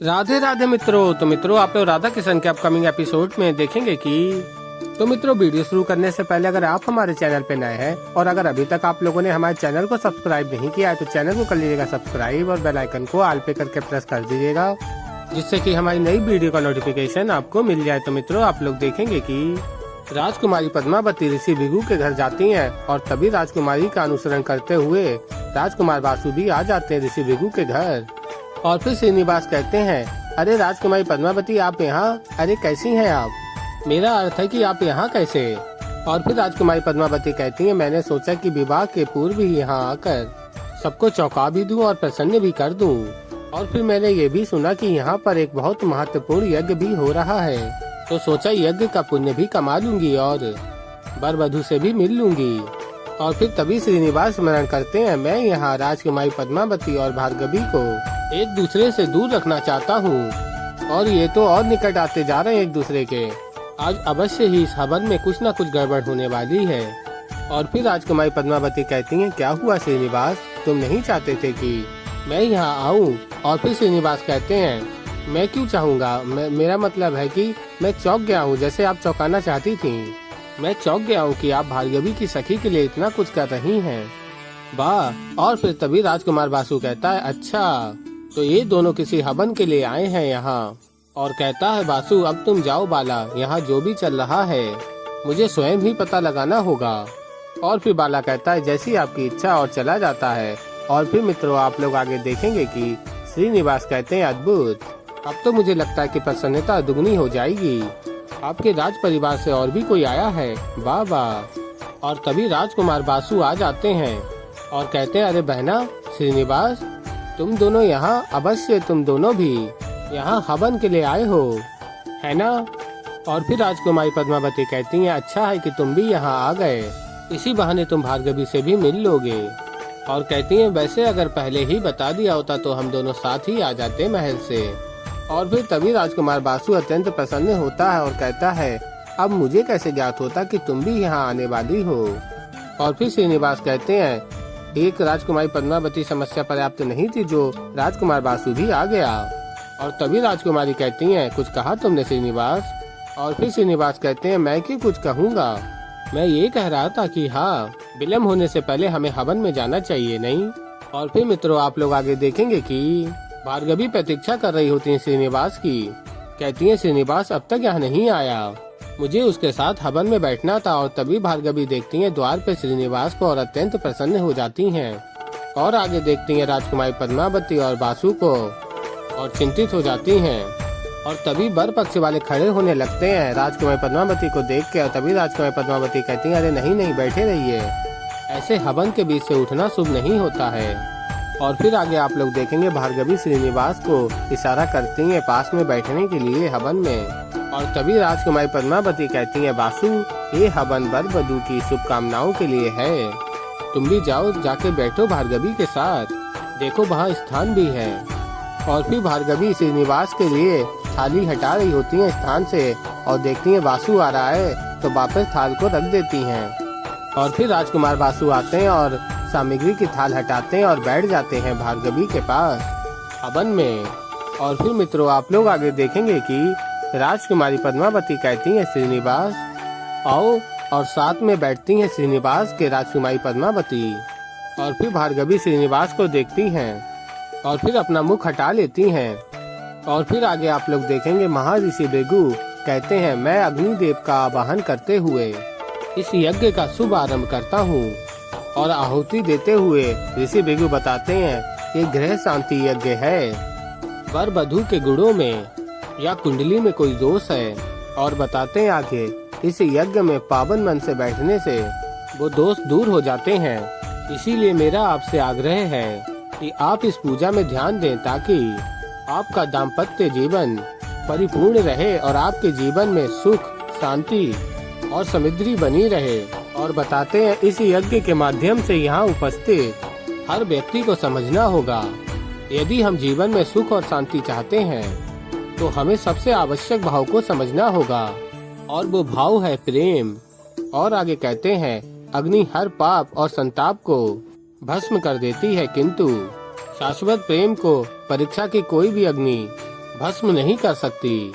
राधे राधे मित्रों। तो मित्रों आप लोग राधा किशन के अपकमिंग एपिसोड में देखेंगे कि मित्रों वीडियो शुरू करने से पहले अगर आप हमारे चैनल पे नए हैं और अगर अभी तक आप लोगों ने हमारे चैनल को सब्सक्राइब नहीं किया है तो चैनल को कर लीजिएगा सब्सक्राइब और बेल आइकन को ऑल पे करके प्रेस कर दीजिएगा, जिससे कि हमारी नई वीडियो का नोटिफिकेशन आपको मिल जाए। तो मित्रों आप लोग देखेंगे कि राजकुमारी पद्मावती ऋषि भृगु के घर जाती हैं और तभी राजकुमारी का अनुसरण करते हुए राजकुमार वासु भी आ जाते हैं ऋषि भृगु के घर। और फिर श्रीनिवास कहते हैं, अरे राजकुमारी पद्मावती आप यहाँ, अरे कैसी हैं आप? मेरा अर्थ है कि आप यहाँ कैसे? और फिर राजकुमारी पद्मावती कहती है, मैंने सोचा कि विवाह के पूर्व ही यहाँ आकर सबको चौंका भी दूं और प्रसन्न भी कर दूं। और फिर मैंने ये भी सुना कि यहाँ पर एक बहुत महत्वपूर्ण यज्ञ भी हो रहा है, तो सोचा यज्ञ का पुण्य भी कमा लूंगी और वर वधू से भी मिल लूंगी। और फिर तभी श्रीनिवास स्मरण करते हैं, मैं यहाँ राजकुमारी पद्मावती और भार्गवी को एक दूसरे से दूर रखना चाहता हूँ और ये तो और निकट आते जा रहे हैं एक दूसरे के। आज अवश्य ही इस हवन में कुछ न कुछ गड़बड़ होने वाली है। और फिर राजकुमारी पद्मावती कहती हैं, क्या हुआ श्रीनिवास, तुम नहीं चाहते थे कि मैं यहाँ आऊँ? और फिर श्रीनिवास कहते हैं, मैं क्यों चाहूँगा, मेरा मतलब है कि मैं चौंक गया हूँ जैसे आप चौंकाना चाहती थी। मैं चौंक गया हूँ कि आप भार्गवी की सखी के लिए इतना कुछ कर रही हैं। वाह। और फिर तभी राजकुमार वासु कहता है, अच्छा तो ये दोनों किसी हवन के लिए आए हैं यहाँ। और कहता है, वासु अब तुम जाओ बाला, यहाँ जो भी चल रहा है मुझे स्वयं ही पता लगाना होगा। और फिर बाला कहता है, जैसी आपकी इच्छा, और चला जाता है। और फिर मित्रों आप लोग आगे देखेंगे कि श्रीनिवास कहते हैं, अद्भुत, अब तो मुझे लगता है कि प्रसन्नता दुगनी हो जाएगी। आपके राज परिवार से और भी कोई आया है, वाह वाह। और तभी राजकुमार वासु आ जाते हैं और कहते हैं, अरे बहना श्रीनिवास, तुम दोनों यहाँ, अवश्य तुम दोनों भी यहाँ हवन के लिए आए हो, है ना? और फिर राजकुमारी पद्मावती कहती हैं, अच्छा है कि तुम भी यहाँ आ गए, इसी बहाने तुम भार्गवी से भी मिल लोगे। और कहती हैं, वैसे अगर पहले ही बता दिया होता तो हम दोनों साथ ही आ जाते महल से। और फिर तभी राजकुमार वासु अत्यंत प्रसन्न होता है और कहता है, अब मुझे कैसे ज्ञात होता कि तुम भी यहाँ आने वाली हो? और फिर श्रीनिवास कहते हैं, एक राजकुमारी पद्मावती समस्या पर्याप्त नहीं थी, जो राजकुमार वासु भी आ गया। और तभी राजकुमारी कहती हैं, कुछ कहा तुमने श्रीनिवास? और फिर श्रीनिवास कहते हैं, मैं क्यों कुछ कहूँगा, मैं ये कह रहा था कि हाँ, विलम्ब होने से पहले हमें हवन में जाना चाहिए, नहीं? और फिर मित्रों आप लोग आगे देखेंगे कि भार्गवी प्रतीक्षा कर रही होती है श्रीनिवास की। कहती है, श्रीनिवास अब तक यहाँ नहीं आया, मुझे उसके साथ हवन में बैठना था। और तभी भार्गवी देखती हैं द्वार पे श्रीनिवास को और अत्यंत प्रसन्न हो जाती हैं। और आगे देखती हैं राजकुमारी पद्मावती और वासु को और चिंतित हो जाती हैं। और तभी वर पक्ष वाले खड़े होने लगते हैं राजकुमारी पद्मावती को देख के। और तभी राजकुमारी पद्मावती कहती हैं, अरे नहीं नहीं, बैठे रहिए, ऐसे हवन के बीच से उठना शुभ नहीं होता है। और फिर आगे आप लोग देखेंगे भार्गवी श्रीनिवास को इशारा करती हैं पास में बैठने के लिए हवन में। और तभी राजकुमारी पद्मावती कहती हैं, वासु ये हवन वर वधू की शुभकामनाओं के लिए है, तुम भी जाओ, जाके बैठो भार्गवी के साथ, देखो वहाँ स्थान भी है। और फिर भार्गवी श्रीनिवास के लिए थाली हटा रही होती है स्थान से और देखती हैं वासु आ रहा है तो वापस थाल को रख देती हैं। और फिर राजकुमार वासु आते हैं और सामग्री की थाल हटाते हैं और बैठ जाते हैं भार्गवी के पास हवन में। और फिर मित्रों आप लोग आगे देखेंगे कि राजकुमारी पद्मावती कहती हैं, श्रीनिवास आओ, और साथ में बैठती हैं श्रीनिवास के राजकुमारी पद्मावती। और फिर भार्गवी श्रीनिवास को देखती हैं और फिर अपना मुख हटा लेती हैं। और फिर आगे आप लोग देखेंगे महर्षि भृगु कहते हैं, मैं अग्निदेव का आवाहन करते हुए इस यज्ञ का शुभ आरंभ करता हूँ। और आहुति देते हुए ऋषि भृगु बताते हैं, ये ग्रह शांति यज्ञ है, वर वधू के गुणों में या कुंडली में कोई दोष है। और बताते हैं आगे, इस यज्ञ में पावन मन से बैठने से वो दोष दूर हो जाते हैं। इसीलिए मेरा आपसे आग्रह है कि आप इस पूजा में ध्यान दें ताकि आपका दाम्पत्य जीवन परिपूर्ण रहे और आपके जीवन में सुख, शांति और समृद्धि बनी रहे। और बताते हैं, इस यज्ञ के माध्यम से यहाँ उपस्थित हर व्यक्ति को समझना होगा, यदि हम जीवन में सुख और शांति चाहते हैं तो हमें सबसे आवश्यक भाव को समझना होगा, और वो भाव है प्रेम। और आगे कहते हैं, अग्नि हर पाप और संताप को भस्म कर देती है, किंतु शाश्वत प्रेम को परीक्षा की कोई भी अग्नि भस्म नहीं कर सकती।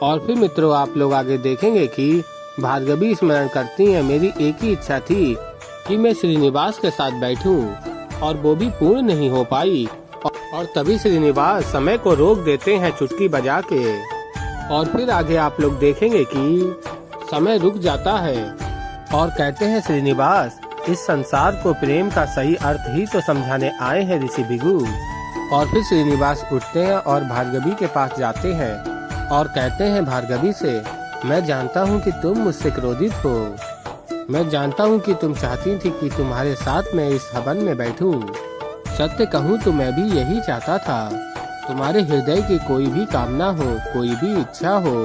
और फिर मित्रों आप लोग आगे देखेंगे कि भार्गवी स्मरण करती हैं, मेरी एक ही इच्छा थी कि मैं श्रीनिवास के साथ बैठूं और वो भी पूर्ण नहीं हो पाई। और तभी श्रीनिवास समय को रोक देते हैं चुटकी बजा के। और फिर आगे आप लोग देखेंगे कि समय रुक जाता है और कहते हैं श्रीनिवास इस संसार को प्रेम का सही अर्थ ही तो समझाने आए हैं ऋषि भृगु। और फिर श्रीनिवास उठते हैं और भार्गवी के पास जाते हैं और कहते हैं भार्गवी से, मैं जानता हूँ कि तुम मुझसे क्रोधित हो। मैं जानता हूँ कि तुम चाहती थी कि तुम्हारे साथ मैं इस हवन में बैठूं। सत्य कहूँ तो मैं भी यही चाहता था। तुम्हारे हृदय की कोई भी कामना हो, कोई भी इच्छा हो,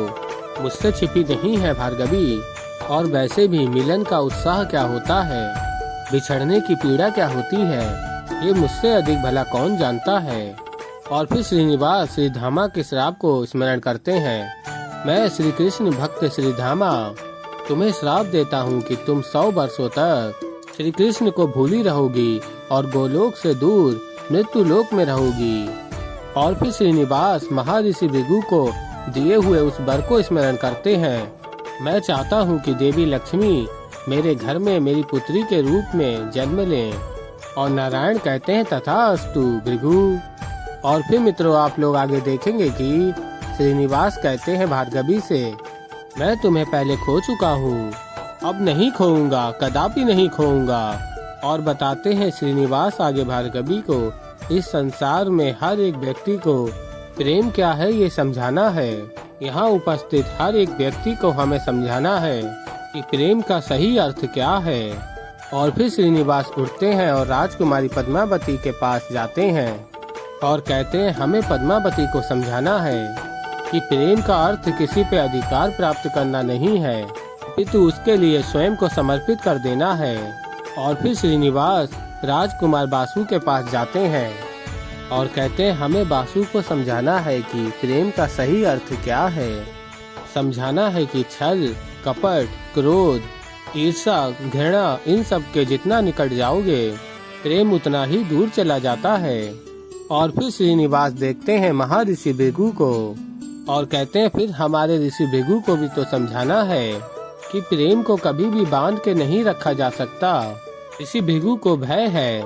मुझसे छिपी नहीं है भार्गवी। और वैसे भी मिलन का उत्साह क्या होता है, बिछड़ने की पीड़ा क्या होती है, ये मुझसे अधिक भला कौन जानता है। और फिर श्रीनिवास श्रीधामा के श्राप को स्मरण करते हैं। मैं श्री कृष्ण भक्त श्रीधामा तुम्हें श्राप देता हूँ कि तुम 100 वर्षों तक श्री कृष्ण को भूली रहोगी और गोलोक से दूर मृत्यु लोक में रहोगी। और फिर श्रीनिवास महर्षि भृगु को दिए हुए उस वर को स्मरण करते हैं। मैं चाहता हूँ कि देवी लक्ष्मी मेरे घर में मेरी पुत्री के रूप में जन्म लें। और नारायण कहते हैं तथास्तु भृगु। और फिर मित्रों आप लोग आगे देखेंगे कि श्रीनिवास कहते हैं भार्गवी से, मैं तुम्हें पहले खो चुका हूँ, अब नहीं खोऊंगा, कदापि नहीं खोऊंगा। और बताते हैं श्रीनिवास आगे भार्गवी को, इस संसार में हर एक व्यक्ति को प्रेम क्या है ये समझाना है। यहाँ उपस्थित हर एक व्यक्ति को हमें समझाना है कि प्रेम का सही अर्थ क्या है। और फिर श्रीनिवास उठते हैं और राजकुमारी पद्मावती के पास जाते हैं और कहते हैं हमें पद्मावती को समझाना है कि प्रेम का अर्थ किसी पे अधिकार प्राप्त करना नहीं है, अपितु उसके लिए स्वयं को समर्पित कर देना है। और फिर श्रीनिवास राजकुमार बासु के पास जाते हैं और कहते हैं हमें बासु को समझाना है कि प्रेम का सही अर्थ क्या है। समझाना है कि छल, कपट, क्रोध, ईर्ष्या, घृणा, इन सब के जितना निकट जाओगे प्रेम उतना ही दूर चला जाता है। और फिर श्रीनिवास देखते हैं महर्षि भृगु को और कहते हैं फिर हमारे ऋषि भृगु को भी तो समझाना है कि प्रेम को कभी भी बांध के नहीं रखा जा सकता। ऋषि भृगु को भय है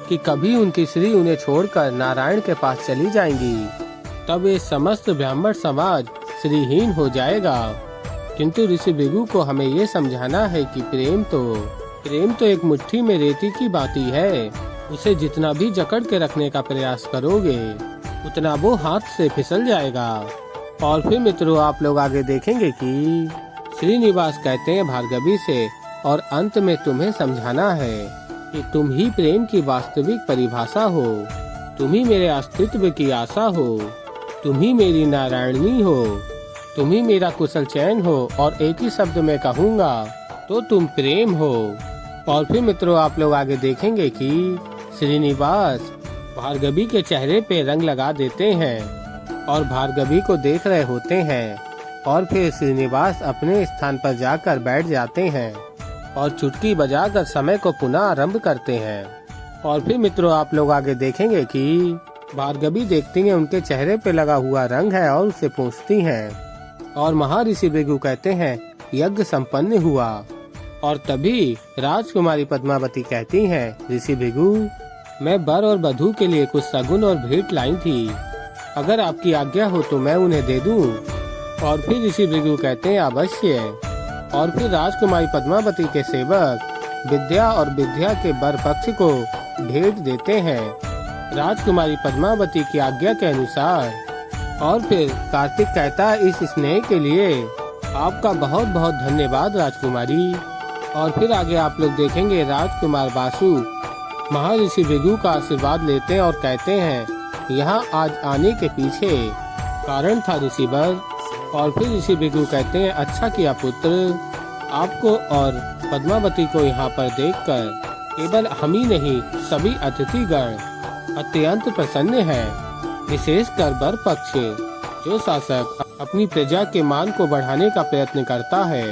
कि कभी उनकी स्त्री उन्हें छोड़कर नारायण के पास चली जाएंगी, तब ये समस्त ब्राह्मण समाज श्रीहीन हो जाएगा। किंतु ऋषि भृगु को हमें ये समझाना है कि प्रेम तो एक मुट्ठी में रेती की बाती है। उसे जितना भी जकड़ के रखने का प्रयास करोगे उतना वो हाथ से फिसल जाएगा। और फिर मित्रों आप लोग आगे देखेंगे कि श्रीनिवास कहते हैं भार्गवी से, और अंत में तुम्हें समझाना है कि तुम ही प्रेम की वास्तविक परिभाषा हो, तुम ही मेरे अस्तित्व की आशा हो, तुम ही मेरी नारायणी हो, तुम ही मेरा कुशल चैन हो। और एक ही शब्द में कहूँगा तो तुम प्रेम हो। और फिर मित्रों आप लोग आगे देखेंगे कि श्रीनिवास भार्गवी के चेहरे पे रंग लगा देते हैं और भार्गवी को देख रहे होते हैं। और फिर श्रीनिवास अपने स्थान पर जाकर बैठ जाते हैं और चुटकी बजाकर समय को पुनः आरंभ करते हैं। और फिर मित्रों आप लोग आगे देखेंगे कि भार्गवी देखती हैं उनके चेहरे पे लगा हुआ रंग है और उससे पूछती हैं। और महर्षि भृगु कहते हैं यज्ञ संपन्न हुआ। और तभी राजकुमारी पद्मावती कहती हैं, ऋषि भृगु मैं वर और वधू के लिए कुछ शगुन और भेंट लाई थी, अगर आपकी आज्ञा हो तो मैं उन्हें दे दूं। और फिर ऋषि भृगु कहते हैं अवश्य। और फिर राजकुमारी पद्मावती के सेवक विद्या और विद्या के वर पक्ष को भेंट देते हैं राजकुमारी पद्मावती की आज्ञा के अनुसार। और फिर कार्तिक कहता है इस स्नेह के लिए आपका बहुत बहुत धन्यवाद राजकुमारी। और फिर आगे आप लोग देखेंगे राजकुमार बासु महर्षि भृगु का आशीर्वाद लेते हैं और कहते हैं यहाँ आज आने के पीछे कारण था ऋषिवर। और फिर ऋषि भृगु कहते हैं अच्छा किया पुत्र, आपको और पद्मावती को यहाँ पर देखकर केवल हम ही नहीं सभी अतिथिगण अत्यंत प्रसन्न हैं। विशेषकर वर पक्ष जो शासक अपनी प्रजा के मान को बढ़ाने का प्रयत्न करता है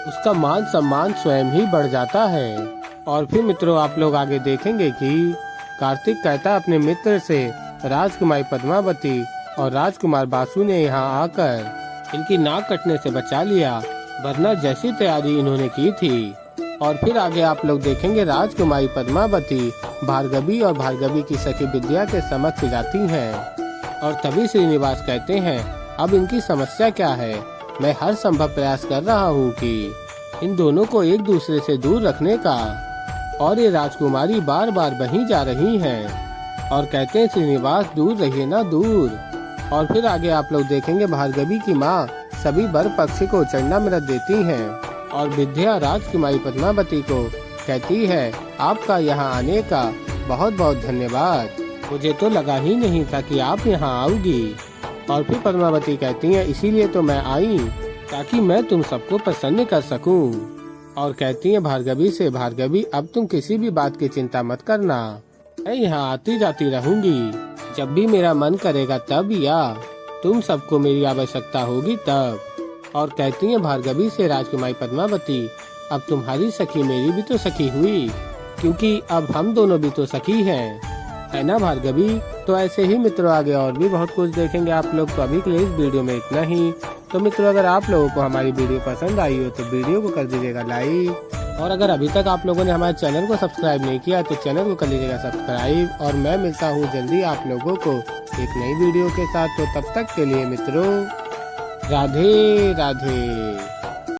उसका मान सम्मान स्वयं ही बढ़ जाता है। और फिर मित्रों आप लोग आगे देखेंगे कि कार्तिक कहता अपने मित्र से राजकुमारी पद्मावती और राजकुमार बासु ने यहाँ आकर इनकी नाक कटने से बचा लिया, वरना जैसी तैयारी इन्होंने की थी। और फिर आगे आप लोग देखेंगे राजकुमारी पद्मावती भार्गवी और भार्गवी की सखी विद्या के समक्ष जाती हैं। और तभी श्रीनिवास कहते हैं, अब इनकी समस्या क्या है? मैं हर संभव प्रयास कर रहा हूँ कि इन दोनों को एक दूसरे से दूर रखने का, और ये राजकुमारी बार बार वहीं जा रही हैं। और कहते हैं श्रीनिवास दूर रहिए ना, दूर। और फिर आगे आप लोग देखेंगे भार्गवी की माँ सभी वर पक्षी को चढ़ना मृत देती हैं और विद्या राजकुमारी पद्मावती को कहती है, आपका यहाँ आने का बहुत बहुत धन्यवाद, मुझे तो लगा ही नहीं था कि आप यहाँ आओगी। और फिर पद्मावती कहती है, इसीलिए तो मैं आई ताकि मैं तुम सबको प्रसन्न कर सकूं। और कहती है भार्गवी से, भार्गवी अब तुम किसी भी बात की चिंता मत करना, मैं यहाँ आती जाती रहूंगी, जब भी मेरा मन करेगा तब, या तुम सबको मेरी आवश्यकता होगी तब। और कहती है भार्गवी से राजकुमारी पद्मावती, अब तुम्हारी सखी मेरी भी तो सखी हुई, क्योंकि अब हम दोनों भी तो सखी हैं, है ना भार्गवी? तो ऐसे ही मित्रों आगे और भी बहुत कुछ देखेंगे आप लोग। तो अभी के लिए इस वीडियो में इतना ही। तो मित्रों अगर आप लोगों को हमारी वीडियो पसंद आई हो तो वीडियो को कर दीजिएगा लाइक, और अगर अभी तक आप लोगों ने हमारे चैनल को सब्सक्राइब नहीं किया तो चैनल को कर लीजिएगा सब्सक्राइब। और मैं मिलता हूँ जल्दी आप लोगों को एक नई वीडियो के साथ। तो तब तक के लिए मित्रों राधे राधे।